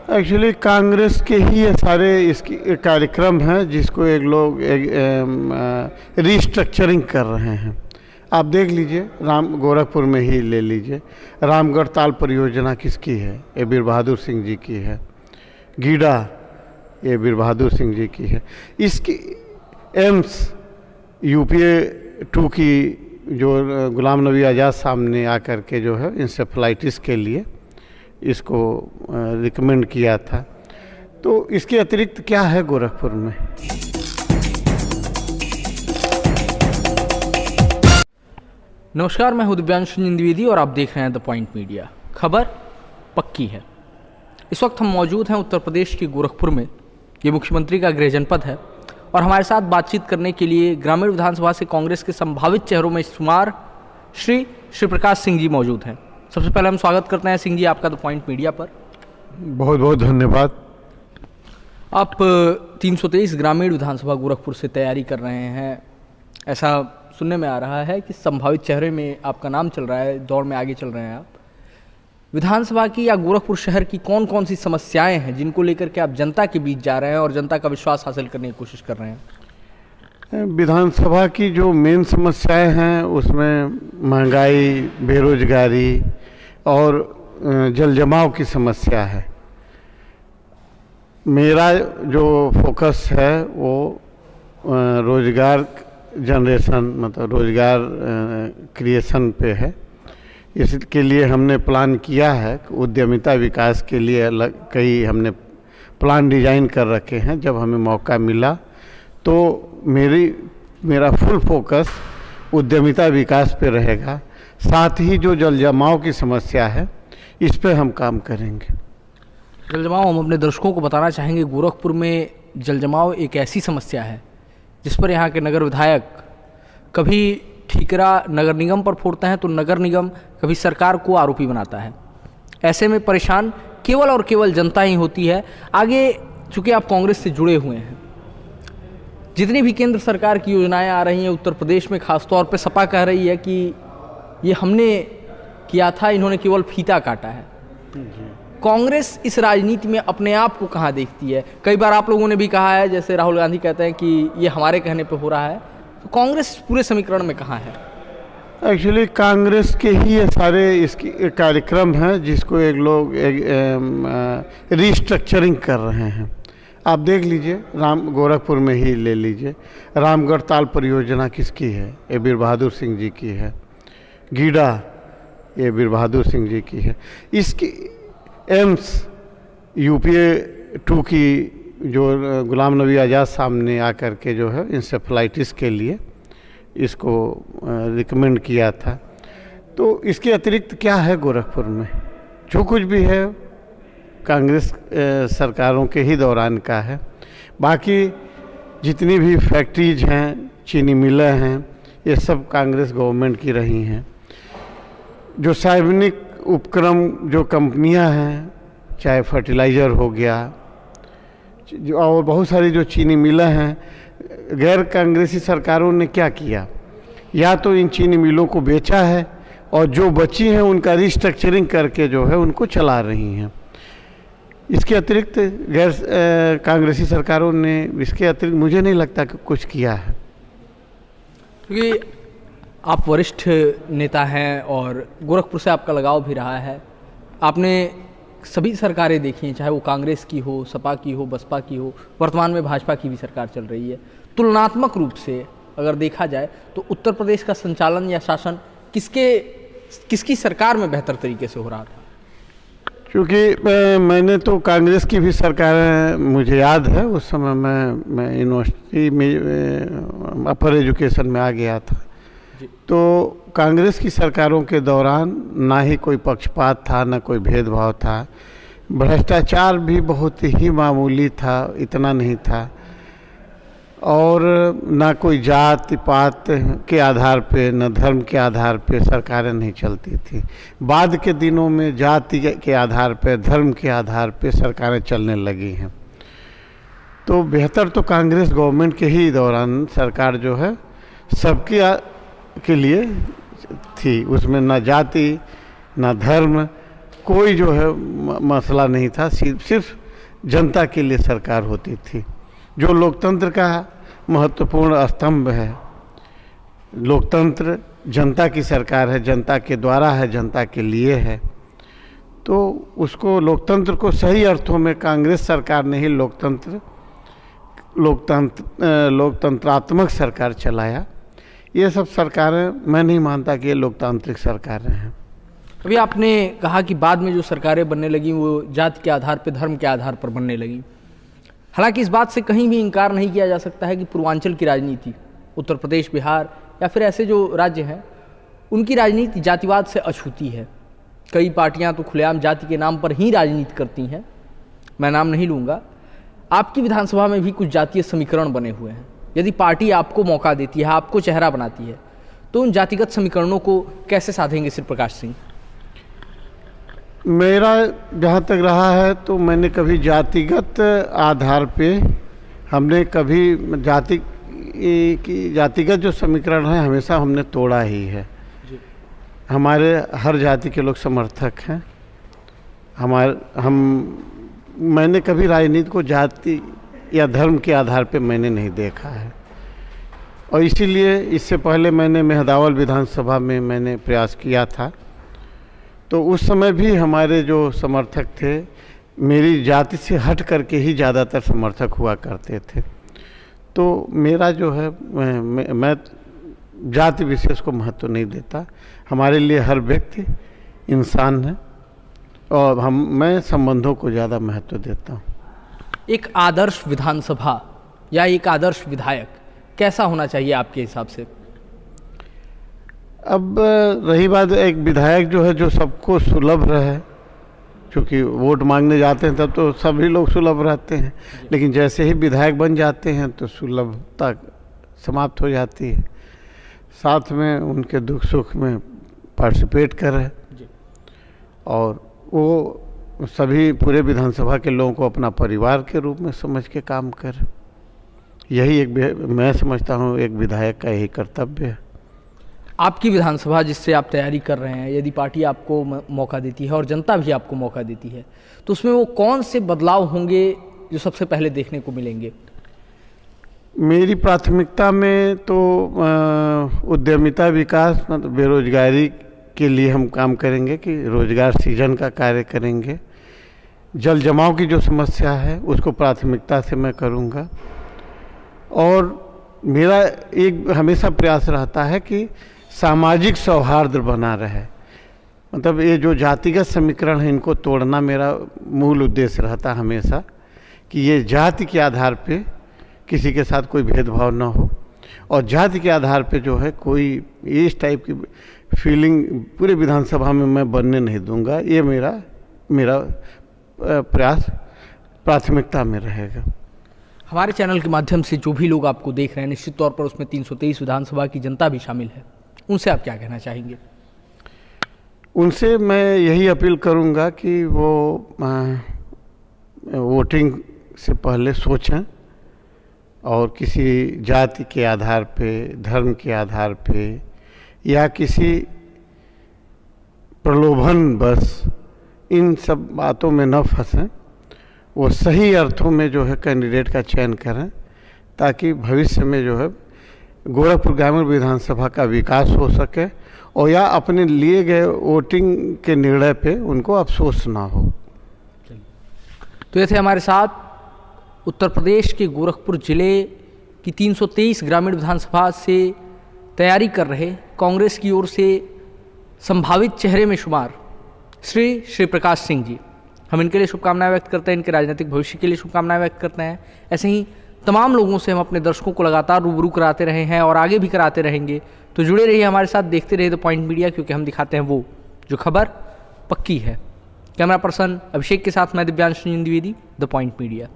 Actually Congress के ही ये सारे इसकी कार्यक्रम हैं जिसको एक लोग रीस्ट्रक्चरिंग कर रहे हैं। आप देख लीजिए, गोरखपुर में ही ले लीजिए, रामगढ़ ताल परियोजना किसकी है? ये वीर बहादुर सिंह जी की है। गीडा, ये वीर बहादुर सिंह जी की है। इसकी एम्स यूपीए 2 की जो गुलाम नबी आज़ाद साहब ने आकर के जो है इंसेफेलाइटिस के लिए इसको रिकमेंड किया था। तो इसके अतिरिक्त क्या है गोरखपुर में? नमस्कार, मैं हूं दिव्यांशु द्विवेदी और आप देख रहे हैं द पॉइंट मीडिया। खबर पक्की है। इस वक्त हम मौजूद हैं उत्तर प्रदेश के गोरखपुर में। ये मुख्यमंत्री का गृह जनपद है और हमारे साथ बातचीत करने के लिए ग्रामीण विधानसभा से कांग्रेस के संभावित चेहरों में शुमार श्री प्रकाश सिंह जी मौजूद हैं। सबसे पहले हम स्वागत करते हैं सिंह जी आपका द पॉइंट मीडिया पर। बहुत बहुत धन्यवाद। आप 323 ग्रामीण विधानसभा गोरखपुर से तैयारी कर रहे हैं, ऐसा सुनने में आ रहा है कि संभावित चेहरे में आपका नाम चल रहा है, दौड़ में आगे चल रहे हैं आप। विधानसभा की या गोरखपुर शहर की कौन कौन सी समस्याएं हैं जिनको लेकर के आप जनता के बीच जा रहे हैं और जनता का विश्वास हासिल करने की कोशिश कर रहे हैं? विधानसभा की जो मेन समस्याएं हैं उसमें महंगाई, बेरोजगारी और जल जमाव की समस्या है। मेरा जो फोकस है वो रोजगार जनरेशन, मतलब रोजगार क्रिएशन पे है। इसके लिए हमने प्लान किया है कि उद्यमिता विकास के लिए अलग कई हमने प्लान डिजाइन कर रखे हैं। जब हमें मौका मिला तो मेरा फुल फोकस उद्यमिता विकास पे रहेगा। साथ ही जो जल जमाव की समस्या है इस पे हम काम करेंगे। जल जमाव, हम अपने दर्शकों को बताना चाहेंगे, गोरखपुर में जल जमाव एक ऐसी समस्या है जिस पर यहाँ के नगर विधायक कभी ठीकरा नगर निगम पर फोड़ते हैं तो नगर निगम कभी सरकार को आरोपी बनाता है। ऐसे में परेशान केवल और केवल जनता ही होती है। आगे चूँकि आप कांग्रेस से जुड़े हुए हैं, जितनी भी केंद्र सरकार की योजनाएं आ रही हैं उत्तर प्रदेश में, खासतौर पे सपा कह रही है कि ये हमने किया था, इन्होंने केवल फीता काटा है। कांग्रेस इस राजनीति में अपने आप को कहाँ देखती है? कई बार आप लोगों ने भी कहा है, जैसे राहुल गांधी कहते हैं कि ये हमारे कहने पे हो रहा है, तो कांग्रेस पूरे समीकरण में कहाँ है? एक्चुअली कांग्रेस के ही ये सारे इसकी कार्यक्रम हैं जिसको एक लोग रीस्ट्रक्चरिंग कर रहे हैं। आप देख लीजिए, गोरखपुर में ही ले लीजिए, रामगढ़ ताल परियोजना किसकी है? ये वीर बहादुर सिंह जी की है। गीडा, ये वीर बहादुर सिंह जी की है। इसकी एम्स यूपीए 2 की जो गुलाम नबी आज़ाद साहब ने आकर के जो है इंसेफेलाइटिस के लिए इसको रिकमेंड किया था। तो इसके अतिरिक्त क्या है गोरखपुर में? जो कुछ भी है कांग्रेस सरकारों के ही दौरान का है। बाकी जितनी भी फैक्ट्रीज हैं, चीनी मिलें हैं, ये सब कांग्रेस गवर्नमेंट की रही हैं। जो सार्वजनिक उपक्रम जो कंपनियां हैं, चाहे फर्टिलाइज़र हो गया और बहुत सारी जो चीनी मिलें हैं, गैर कांग्रेसी सरकारों ने क्या किया? या तो इन चीनी मिलों को बेचा है और जो बची हैं उनका रीस्ट्रक्चरिंग करके जो है उनको चला रही हैं। इसके अतिरिक्त गैर कांग्रेसी सरकारों ने इसके अतिरिक्त मुझे नहीं लगता कि कुछ किया है। क्योंकि आप वरिष्ठ नेता हैं और गोरखपुर से आपका लगाव भी रहा है। आपने सभी सरकारें देखी हैं, चाहे वो कांग्रेस की हो, सपा की हो, बसपा की हो, वर्तमान में भाजपा की भी सरकार चल रही है। तुलनात्मक रूप से अगर देखा जाए तो उत्तर प्रदेश का संचालन या शासन किसकी सरकार में बेहतर तरीके से हो रहा था? क्योंकि मैंने तो कांग्रेस की भी सरकार मुझे याद है, उस समय मैं यूनिवर्सिटी में अपर एजुकेशन में आ गया था। तो कांग्रेस की सरकारों के दौरान ना ही कोई पक्षपात था, ना कोई भेदभाव था। भ्रष्टाचार भी बहुत ही मामूली था, इतना नहीं था। और ना कोई जाति पात के आधार पे, न धर्म के आधार पे सरकारें नहीं चलती थी। बाद के दिनों में जाति के आधार पे, धर्म के आधार पे सरकारें चलने लगी हैं। तो बेहतर तो कांग्रेस गवर्नमेंट के ही दौरान सरकार जो है सबके के लिए थी। उसमें ना जाति ना धर्म कोई जो है मसला नहीं था। सिर्फ जनता के लिए सरकार होती थी। जो लोकतंत्र का महत्वपूर्ण स्तंभ है, लोकतंत्र जनता की सरकार है, जनता के द्वारा है, जनता के लिए है, तो उसको लोकतंत्र को सही अर्थों में कांग्रेस सरकार ने ही लोकतंत्रात्मक सरकार चलाया। ये सब सरकारें, मैं नहीं मानता कि ये लोकतांत्रिक सरकारें हैं। अभी आपने कहा कि बाद में जो सरकारें बनने लगी वो जाति के आधार पर, धर्म के आधार पर बनने लगी। हालांकि इस बात से कहीं भी इनकार नहीं किया जा सकता है कि पूर्वांचल की राजनीति, उत्तर प्रदेश, बिहार या फिर ऐसे जो राज्य हैं, उनकी राजनीति जातिवाद से अछूती है। कई पार्टियां तो खुलेआम जाति के नाम पर ही राजनीति करती हैं, मैं नाम नहीं लूँगा। आपकी विधानसभा में भी कुछ जातीय समीकरण बने हुए हैं। यदि पार्टी आपको मौका देती है, आपको चेहरा बनाती है, तो उन जातिगत समीकरणों को कैसे साधेंगे श्री प्रकाश सिंह? मेरा जहाँ तक रहा है तो मैंने कभी जातिगत आधार पे, हमने कभी जातिगत जो समीकरण है हमेशा हमने तोड़ा ही है। हमारे हर जाति के लोग समर्थक हैं। मैंने कभी राजनीति को जाति या धर्म के आधार पे मैंने नहीं देखा है। और इसीलिए इससे पहले मैंने मेहदावल विधानसभा में मैंने प्रयास किया था, तो उस समय भी हमारे जो समर्थक थे मेरी जाति से हट करके ही ज़्यादातर समर्थक हुआ करते थे। तो मेरा जो है, मैं जाति विशेष को महत्व नहीं देता। हमारे लिए हर व्यक्ति इंसान है और मैं संबंधों को ज़्यादा महत्व देता हूँ। एक आदर्श विधानसभा या एक आदर्श विधायक कैसा होना चाहिए आपके हिसाब से? अब रही बात, एक विधायक जो है जो सबको सुलभ रहे, क्योंकि वोट मांगने जाते हैं तब तो सभी लोग सुलभ रहते हैं, लेकिन जैसे ही विधायक बन जाते हैं तो सुलभता समाप्त हो जाती है। साथ में उनके दुख सुख में पार्टिसिपेट करें और वो सभी पूरे विधानसभा के लोगों को अपना परिवार के रूप में समझ के काम करें। यही मैं समझता हूँ एक विधायक का यही कर्तव्य है। आपकी विधानसभा जिससे आप तैयारी कर रहे हैं, यदि पार्टी आपको मौका देती है और जनता भी आपको मौका देती है, तो उसमें वो कौन से बदलाव होंगे जो सबसे पहले देखने को मिलेंगे? मेरी प्राथमिकता में तो उद्यमिता विकास, मतलब बेरोजगारी के लिए हम काम करेंगे कि रोजगार सृजन का कार्य करेंगे। जल जमाव की जो समस्या है उसको प्राथमिकता से मैं करूँगा। और मेरा एक हमेशा प्रयास रहता है कि सामाजिक सौहार्द बना रहे। मतलब ये जो जातिगत समीकरण है इनको तोड़ना मेरा मूल उद्देश्य रहता हमेशा, कि ये जाति के आधार पे किसी के साथ कोई भेदभाव ना हो और जाति के आधार पे जो है कोई इस टाइप की फीलिंग पूरे विधानसभा में मैं बनने नहीं दूंगा। ये मेरा प्रयास प्राथमिकता में रहेगा। हमारे चैनल के माध्यम से जो भी लोग आपको देख रहे हैं, निश्चित तौर पर उसमें 323 विधानसभा की जनता भी शामिल है, उनसे आप क्या कहना चाहेंगे? उनसे मैं यही अपील करूंगा कि वो वोटिंग से पहले सोचें और किसी जाति के आधार पे, धर्म के आधार पे या किसी प्रलोभन बस इन सब बातों में न फंसें। वो सही अर्थों में जो है कैंडिडेट का चयन करें, ताकि भविष्य में जो है गोरखपुर ग्रामीण विधानसभा का विकास हो सके और या अपने लिए गए वोटिंग के निर्णय पे उनको अफसोस ना हो। तो ये थे हमारे साथ उत्तर प्रदेश के गोरखपुर जिले की 323 ग्रामीण विधानसभा से तैयारी कर रहे कांग्रेस की ओर से संभावित चेहरे में शुमार श्री प्रकाश सिंह जी। हम इनके लिए शुभकामनाएं व्यक्त करते हैं, इनके राजनीतिक भविष्य के लिए शुभकामनाएं व्यक्त करते हैं। ऐसे ही तमाम लोगों से हम अपने दर्शकों को लगातार रूबरू कराते रहे हैं और आगे भी कराते रहेंगे। तो जुड़े रहिए हमारे साथ, देखते रहिए द पॉइंट मीडिया, क्योंकि हम दिखाते हैं वो जो खबर पक्की है। कैमरा पर्सन अभिषेक के साथ मैं Divyansh Dwivedi, the point media.